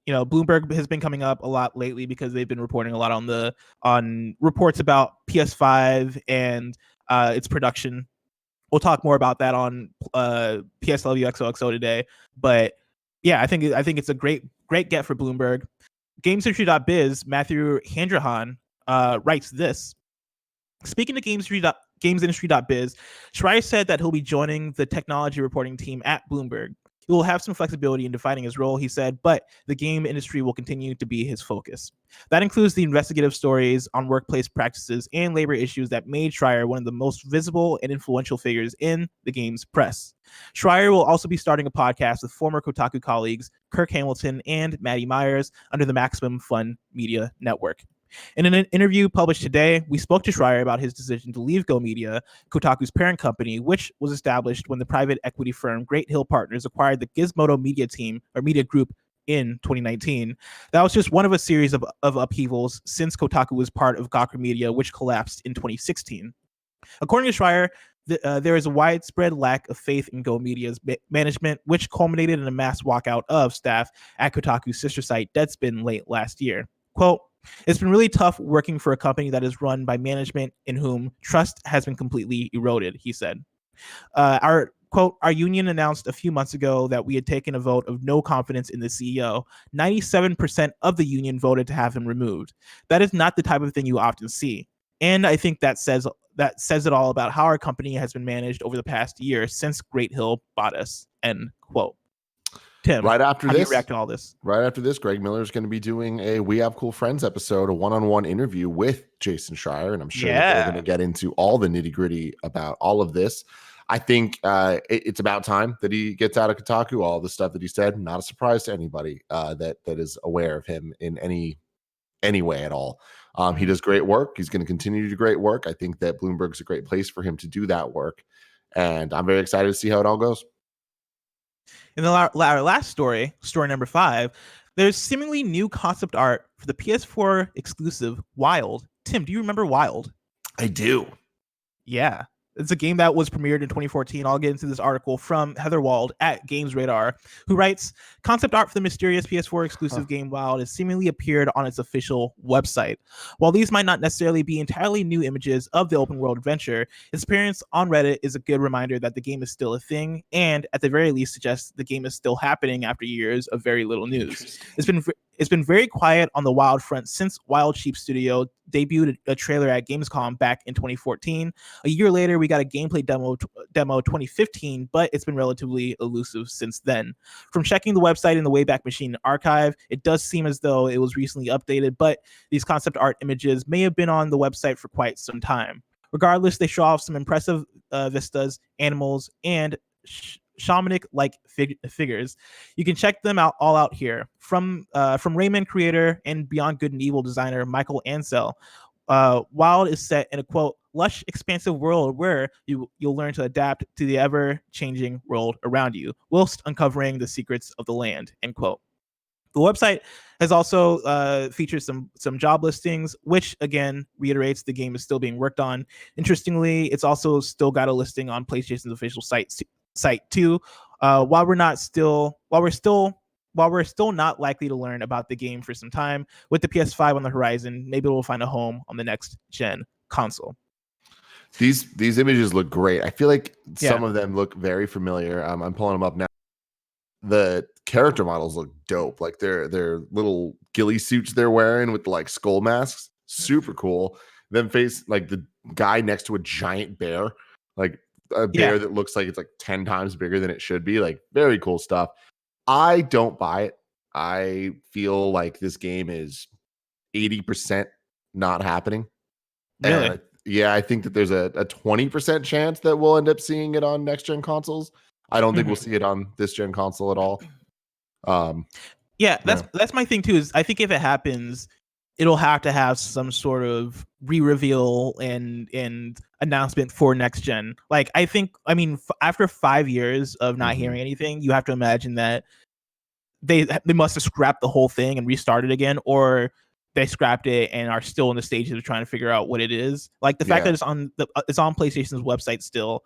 You know, Bloomberg has been coming up a lot lately because they've been reporting a lot on reports about PS5 and its production. We'll talk more about that on PSLV XOXO today. But yeah, I think it's a great get for Bloomberg. GamesIndustry.biz, Matthew Handrahan writes this. Speaking to GamesIndustry.biz, Schreier said that he'll be joining the technology reporting team at Bloomberg. He will have some flexibility in defining his role, he said, but the game industry will continue to be his focus. That includes the investigative stories on workplace practices and labor issues that made Schreier one of the most visible and influential figures in the game's press. Schreier will also be starting a podcast with former Kotaku colleagues Kirk Hamilton and Maddie Myers under the Maximum Fun Media Network. In an interview published today, we spoke to Schreier about his decision to leave Go Media, Kotaku's parent company, which was established when the private equity firm Great Hill Partners acquired the Gizmodo media team or media group in 2019. That was just one of a series of upheavals since Kotaku was part of Gawker Media, which collapsed in 2016. According to Schreier, there is a widespread lack of faith in Go Media's management, which culminated in a mass walkout of staff at Kotaku's sister site Deadspin late last year. Quote, "It's been really tough working for a company that is run by management in whom trust has been completely eroded," he said. Our union announced a few months ago that we had taken a vote of no confidence in the CEO. 97% of the union voted to have him removed. That is not the type of thing you often see. And I think that says it all about how our company has been managed over the past year since Great Hill bought us, end quote. Tim, how do you react to all this? Right after this, Greg Miller is going to be doing a We Have Cool Friends episode, a one-on-one interview with Jason Schreier, and I'm sure that they're going to get into all the nitty-gritty about all of this. I think it's about time that he gets out of Kotaku. All the stuff that he said, not a surprise to anybody that is aware of him in any way at all. He does great work. He's going to continue to do great work. I think that Bloomberg's a great place for him to do that work, and I'm very excited to see how it all goes. In the our last story number 5, there's seemingly new concept art for the PS4 exclusive Wald. Tim, do you remember Wald? I do. Yeah. It's a game that was premiered in 2014. I'll get into this article from Heather Wald at GamesRadar, who writes, "Concept art for the mysterious PS4 exclusive game Wald has seemingly appeared on its official website. While these might not necessarily be entirely new images of the open world adventure, its appearance on Reddit is a good reminder that the game is still a thing, and at the very least suggests the game is still happening after years of very little news. It's been very quiet on the Wald front since Wild Sheep Studio debuted a trailer at Gamescom back in 2014. A year later, we got a gameplay demo 2015, but it's been relatively elusive since then. From checking the website in the Wayback Machine archive, it does seem as though it was recently updated, but these concept art images may have been on the website for quite some time. Regardless, they show off some impressive vistas, animals, and shamanic-like figures. You can check them all out here. From Rayman creator and Beyond Good and Evil designer Michael Ansel, Wald is set in a, quote, lush, expansive world where you'll learn to adapt to the ever-changing world around you, whilst uncovering the secrets of the land, end quote. The website has also featured some job listings, which again reiterates the game is still being worked on. Interestingly, it's also still got a listing on PlayStation's official site too. While we're still while we're still not likely to learn about the game for some time, with the PS5 on the horizon, maybe we'll find a home on the next gen console. These images look great. I feel like some of them look very familiar. I'm pulling them up now. The character models look dope. Like their little ghillie suits they're wearing with like skull masks, super cool. Then face like the guy next to a giant bear, like a bear that looks like it's like 10 times bigger than it should be. Like very cool stuff. I don't buy it. I feel like this game is 80% not happening. Really? And yeah, I think that there's a 20% chance that we'll end up seeing it on next gen consoles. I don't think we'll see it on this gen console at all. That's my thing too. Is I think if it happens, it'll have to have some sort of re-reveal and announcement for next gen. Like I mean, after 5 years of not hearing anything, you have to imagine that they must have scrapped the whole thing and restarted again, or they scrapped it and are still in the stages of trying to figure out what it is. Like the fact that it's on PlayStation's website still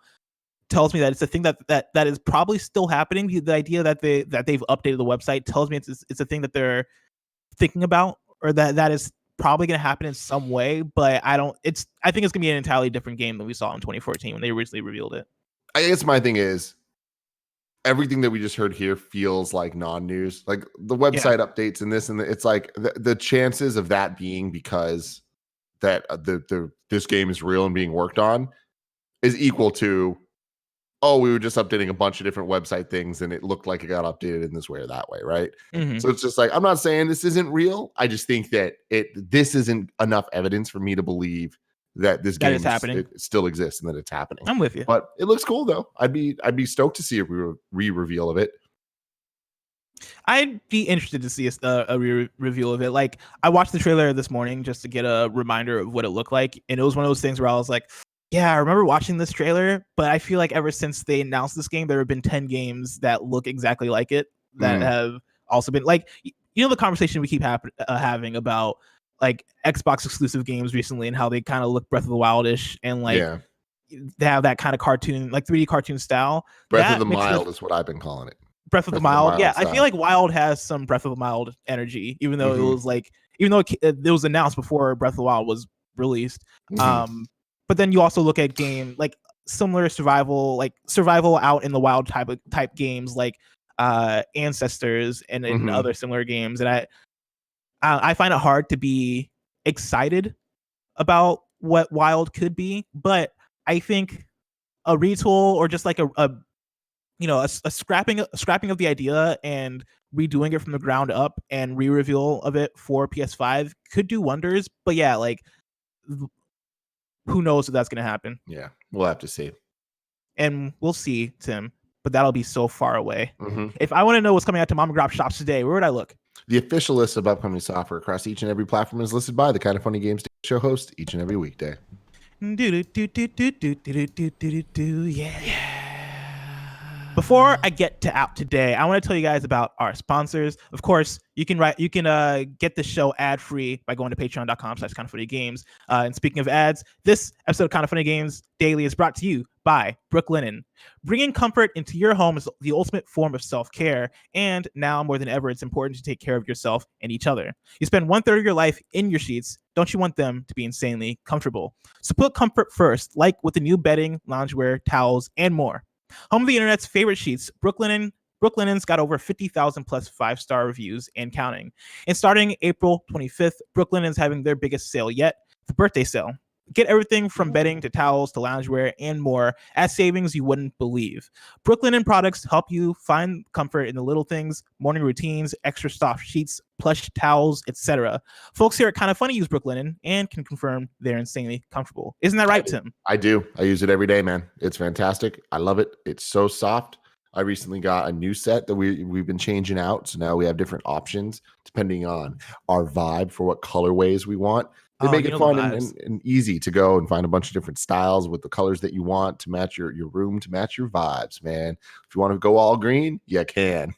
tells me that it's a thing that is probably still happening. The idea that they've updated the website tells me it's a thing that they're thinking about, or that is probably going to happen in some way. But I think it's going to be an entirely different game than we saw in 2014 when they originally revealed it. I guess my thing is everything that we just heard here feels like non-news. Like the website updates and this and it's like the chances of that being because that this game is real and being worked on is equal to, oh, we were just updating a bunch of different website things and it looked like it got updated in this way or that way, right? So it's just like, I'm not saying this isn't real. I just think that this isn't enough evidence for me to believe that this game is happening. It still exists and that it's happening. I'm with you. But it looks cool though. I'd be stoked to see a re-reveal of it. I'd be interested to see a reveal of it. Like I watched the trailer this morning just to get a reminder of what it looked like, and it was one of those things where I was like, yeah, I remember watching this trailer, but I feel like ever since they announced this game, there have been 10 games that look exactly like it that have also been like, the conversation we keep having about like Xbox exclusive games recently and how they kind of look Breath of the Wild-ish and like they have that kind of cartoon, like 3D cartoon style. Breath of the Wild is what I've been calling it. Breath of the Wild. Yeah, style. I feel like Wild has some Breath of the Wild energy, even though it was like, it was announced before Breath of the Wild was released. But then you also look at game like similar survival out in the wild type games like Ancestors and other similar games, and I find it hard to be excited about what Wild could be, but I think a retool or just like a scrapping of the idea and redoing it from the ground up and re-reveal of it for PS5 could do wonders. But yeah, like who knows if that's going to happen? Yeah, we'll have to see. And we'll see, Tim, but that'll be so far away. If I want to know what's coming out to mom and grop shops today, where would I look? The official list of upcoming software across each and every platform is listed by the Kind of Funny Games show host each and every weekday. Before I get to out today, I want to tell you guys about our sponsors. Of course, you can get the show ad free by going to patreon.com/kindoffunnygames. And speaking of ads, this episode of Kind of Funny Games Daily is brought to you by BROOKLINEN. Bringing comfort into your home is the ultimate form of self-care, and now more than ever, it's important to take care of yourself and each other. You spend 1/3 of your life in your sheets. Don't you want them to be insanely comfortable? So put comfort first, like with the new bedding, loungewear, towels, and more. Home of the internet's favorite sheets, BROOKLINEN's got over 50,000 plus 5-star reviews and counting. And starting April 25th, BROOKLINEN's having their biggest sale yet, the birthday sale. Get everything from bedding to towels to loungewear and more at savings you wouldn't believe. BROOKLINEN products help you find comfort in the little things, morning routines, extra soft sheets, plush towels, etc. Folks here at Kind of Funny use BROOKLINEN and can confirm they're insanely comfortable. Isn't that right, Tim? I do. I use it every day, man. It's fantastic. I love it. It's so soft. I recently got a new set that we've been changing out. So now we have different options depending on our vibe for what colorways we want. They make it fun and easy to go and find a bunch of different styles with the colors that you want to match your room, to match your vibes, man. If you want to go all green, you can.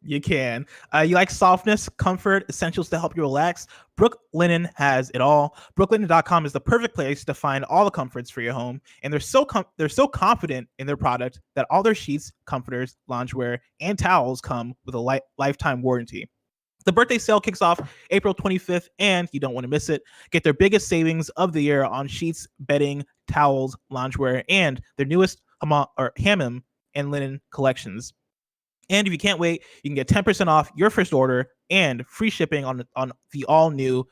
You can. You like softness, comfort, essentials to help you relax? Brooklinen has it all. Brooklinen.com is the perfect place to find all the comforts for your home, and they're so confident in their product that all their sheets, comforters, loungewear, and towels come with a lifetime warranty. The birthday sale kicks off April 25th, and you don't want to miss it. Get their biggest savings of the year on sheets, bedding, towels, loungewear, and their newest Hammam and linen collections. And if you can't wait, you can get 10% off your first order and free shipping on the all new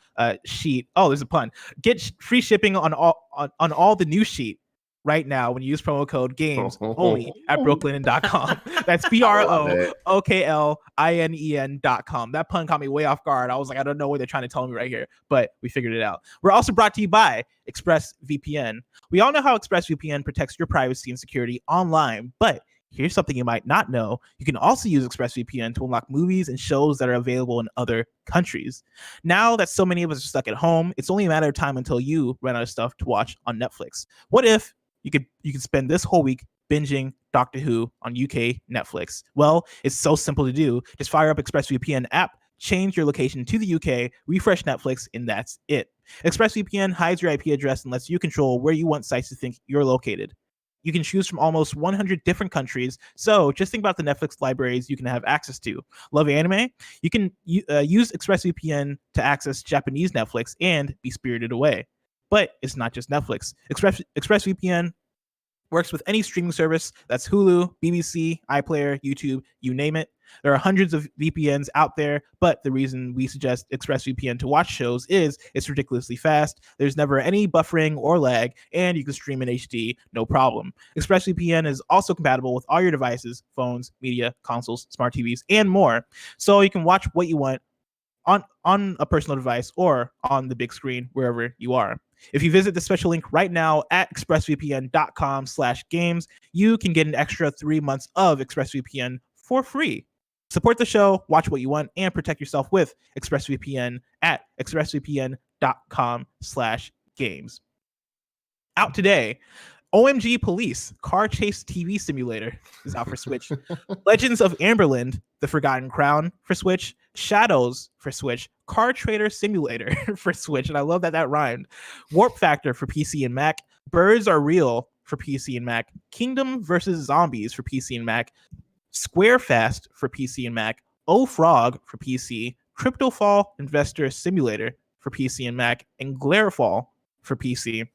sheet. Oh, there's a pun. Get free shipping on all the new sheet right now when you use promo code GAMES only at brooklinen.com. That's BROOKLINEN.com. That pun caught me way off guard. I was like, I don't know what they're trying to tell me right here, but we figured it out. We're also brought to you by ExpressVPN. We all know how ExpressVPN protects your privacy and security online, but here's something you might not know. You can also use ExpressVPN to unlock movies and shows that are available in other countries. Now that so many of us are stuck at home, it's only a matter of time until you run out of stuff to watch on Netflix. What if you could spend this whole week binging Doctor Who on UK Netflix? Well, it's so simple to do. Just fire up ExpressVPN app, change your location to the UK, refresh Netflix, and that's it. ExpressVPN hides your IP address and lets you control where you want sites to think you're located. You can choose from almost 100 different countries. So just think about the Netflix libraries you can have access to. Love anime? You can use ExpressVPN to access Japanese Netflix and be spirited away. But it's not just Netflix. ExpressVPN works with any streaming service. That's Hulu, BBC, iPlayer, YouTube, you name it. There are hundreds of VPNs out there, but the reason we suggest ExpressVPN to watch shows is it's ridiculously fast. There's never any buffering or lag, and you can stream in HD, no problem. ExpressVPN is also compatible with all your devices, phones, media, consoles, smart TVs, and more. So you can watch what you want on a personal device or on the big screen, wherever you are. If you visit the special link right now at expressvpn.com/games, you can get an extra 3 months of ExpressVPN for free. Support the show, watch what you want, and protect yourself with ExpressVPN at expressvpn.com/games. Out today, OMG Police Car Chase TV Simulator is out for Switch. Legends of Amberland, The Forgotten Crown for Switch. Shadows for Switch. Car Trader Simulator for Switch. And I love that rhymed. Warp Factor for PC and Mac. Birds Are Real for PC and Mac. Kingdom vs. Zombies for PC and Mac. Squarefast for PC and Mac. O Frog for PC. Cryptofall Investor Simulator for PC and Mac. And Glarefall for PC.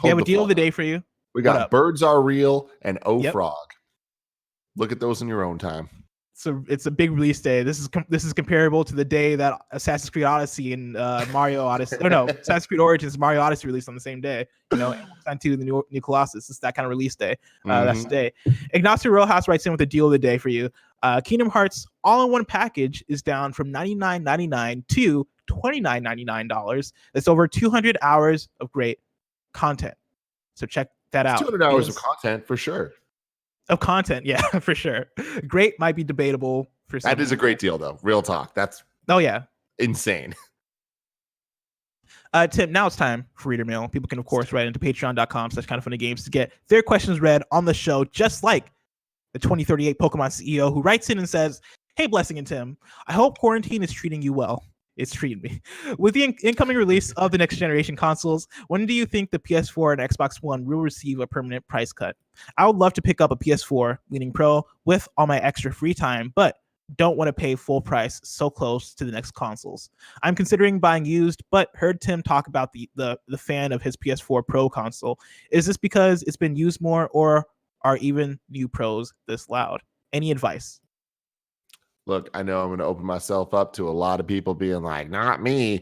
We have a deal of the day for you. We got Birds Are Real and Frog. Look at those in your own time. So it's a big release day. This is comparable to the day that Assassin's Creed Odyssey and Mario Odyssey. Assassin's Creed Origins and Mario Odyssey released on the same day. And to the new Colossus. It's that kind of release day. That's the day. Ignacio Rojas writes in with a deal of the day for you. Kingdom Hearts all-in-one package is down from $99.99 to $29.99. That's over 200 hours of great content. So check that out. 200 hours of content for sure. Of content, yeah, for sure. Great might be debatable for some. That is a great deal, though. Real talk. That's insane. Tim, now it's time for Reader Mail. People can, of course, write into patreon.com/kindoffunnygames to get their questions read on the show, just like the 2038 Pokemon CEO who writes in and says, "Hey, Blessing and Tim, I hope quarantine is treating you well. It's treating me. With the incoming release of the next generation consoles, when do you think the PS4 and Xbox One will receive a permanent price cut? I would love to pick up a PS4 leaning Pro with all my extra free time, but don't want to pay full price so close to the next consoles. I'm considering buying used, but heard Tim talk about the fan of his PS4 Pro console. Is this because it's been used more, or are even new pros this loud? Any advice?" Look, I know I'm going to open myself up to a lot of people being like, not me.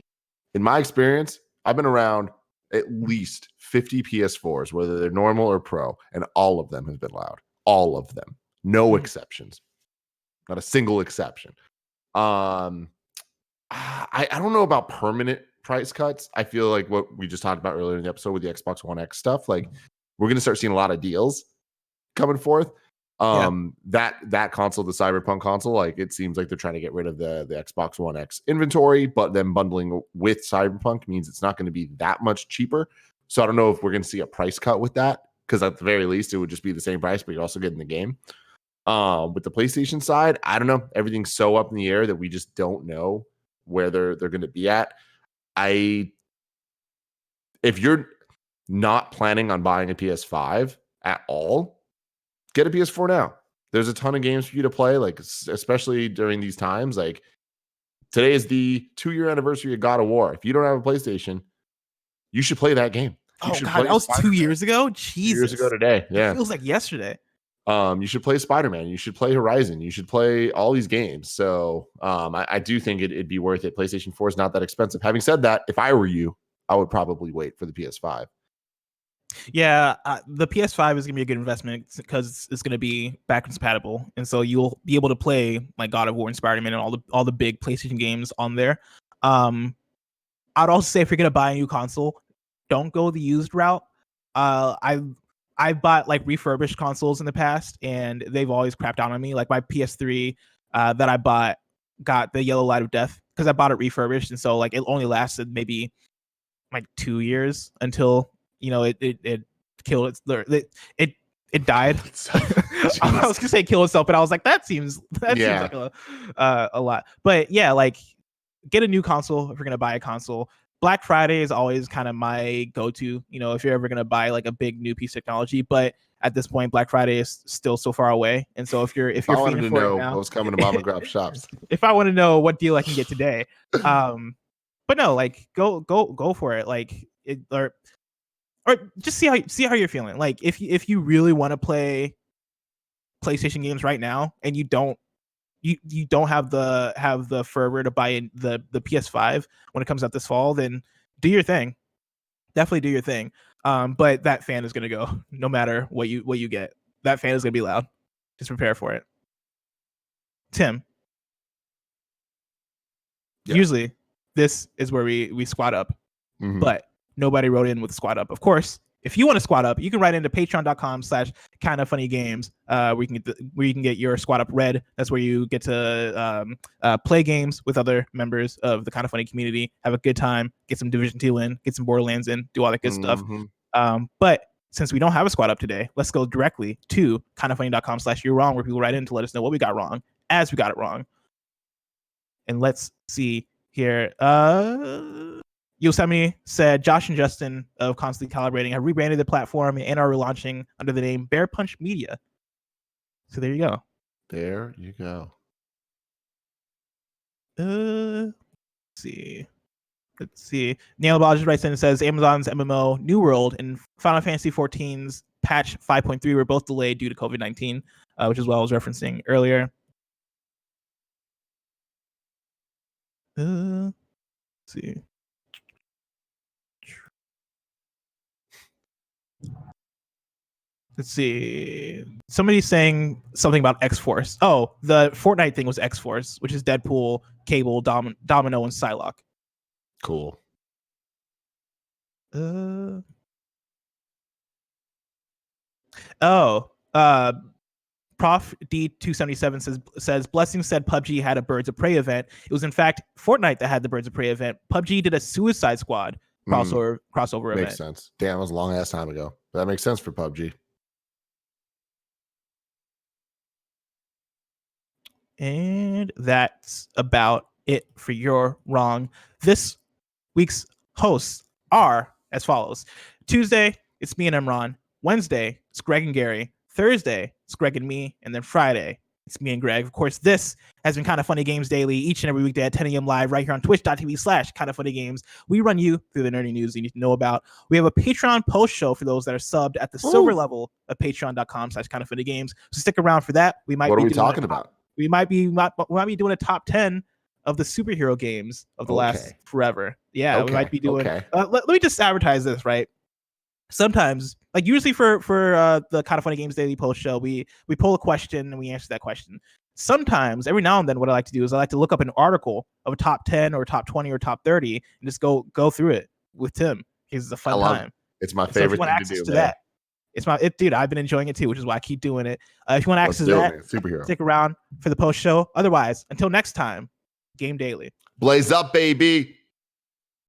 In my experience, I've been around at least 50 PS4s, whether they're normal or pro, and all of them have been loud. All of them. No exceptions. Not a single exception. I don't know about permanent price cuts. I feel like what we just talked about earlier in the episode with the Xbox One X stuff, like we're going to start seeing a lot of deals coming forth. That console, the Cyberpunk console, like it seems like they're trying to get rid of the Xbox One X inventory, but then bundling with Cyberpunk means it's not going to be that much cheaper. So I don't know if we're going to see a price cut with that, because at the very least it would just be the same price, but you're also getting the game. With the PlayStation side, I don't know. Everything's so up in the air that we just don't know where they're going to be at. If you're not planning on buying a PS5 at all, get a PS4 now. There's a ton of games for you to play, like especially during these times. Like today is the 2-year anniversary of God of War. If you don't have a PlayStation, you should play that game. Oh God, that was 2 years ago. Jesus, 2 years ago today. Yeah, it feels like yesterday. You should play Spider-Man. You should play Horizon. You should play all these games. So I do think it'd be worth it. PlayStation 4 is not that expensive. Having said that, if I were you, I would probably wait for the PS5. Yeah, the PS5 is gonna be a good investment because it's gonna be backwards compatible, and so you'll be able to play like God of War and Spider-Man and all the big PlayStation games on there. I'd also say if you're gonna buy a new console, don't go the used route. I've bought like refurbished consoles in the past, and they've always crapped down on me. Like my PS3 that I bought got the yellow light of death because I bought it refurbished, and so like it only lasted maybe like 2 years until it killed it died. I was gonna say kill itself, but I was like that seems like a lot. But yeah, like get a new console if you're gonna buy a console. Black Friday is always kind of my go-to, if you're ever gonna buy like a big new piece of technology. But at this point, Black Friday is still so far away, and so if you're I wanted to know what was coming to Mom and Grab shops. If I want to know what deal I can get today, but no, like go for it, like it or just see how you're feeling. Like if you really want to play PlayStation games right now and you don't have the fervor to buy the PS5 when it comes out this fall, then do your thing. Definitely do your thing. But that fan is gonna go no matter what you get. That fan is gonna be loud. Just prepare for it. Tim. Yeah. Usually this is where we squat up. Mm-hmm. But nobody wrote in with squat up. Of course, if you want to squat up, you can write into patreon.com/kindoffunnygames, where you can get your squat up read. That's where you get to play games with other members of the Kind of Funny community, have a good time, get some Division 2 in, get some Borderlands in, do all that good stuff. But since we don't have a squat up today, let's go directly to kindoffunny.com/you're wrong, where people write in to let us know what we got wrong as we got it wrong. And let's see here. Yosemite said Josh and Justin of Constantly Calibrating have rebranded the platform and are relaunching under the name Bear Punch Media. So there you go. There you go. Let's see. Neil Bodge writes in and says Amazon's MMO New World and Final Fantasy XIV's patch 5.3 were both delayed due to COVID-19, which is what I was referencing earlier. Let's see. Let's see. Somebody's saying something about X-Force. Oh, the Fortnite thing was X-Force, which is Deadpool, Cable, Domino, and Psylocke. Cool. Prof D277 says Blessing said PUBG had a Birds of Prey event. It was in fact Fortnite that had the Birds of Prey event. PUBG did a Suicide Squad crossover event. Makes sense. Damn, it was a long ass time ago. But that makes sense for PUBG. And that's about it for You're Wrong. This week's hosts are as follows. Tuesday, it's me and Imran. Wednesday, it's Greg and Gary. Thursday, it's Greg and me. And then Friday, it's me and Greg. Of course, this has been Kind of Funny Games Daily each and every weekday at 10 a.m. live right here on twitch.tv/kindoffunnygames. We run you through the nerdy news you need to know about. We have a Patreon post show for those that are subbed at the silver level of patreon.com/kindoffunnygames. So stick around for that. What are we talking about? We might be doing a top 10 of the superhero games of the last forever. Yeah, we might be doing. Let me just advertise this, right? Sometimes, like usually for the Kind of Funny Games Daily post show, we pull a question and we answer that question. Sometimes, every now and then, what I like to do is I like to look up an article of a top 10 or top 20 or top 30 and just go through it with Tim. It's a fun time. It's my favorite thing to do. Dude, I've been enjoying it too, which is why I keep doing it. If you want access to that, stick around for the post show. Otherwise, until next time, Game Daily. Blaze up, baby.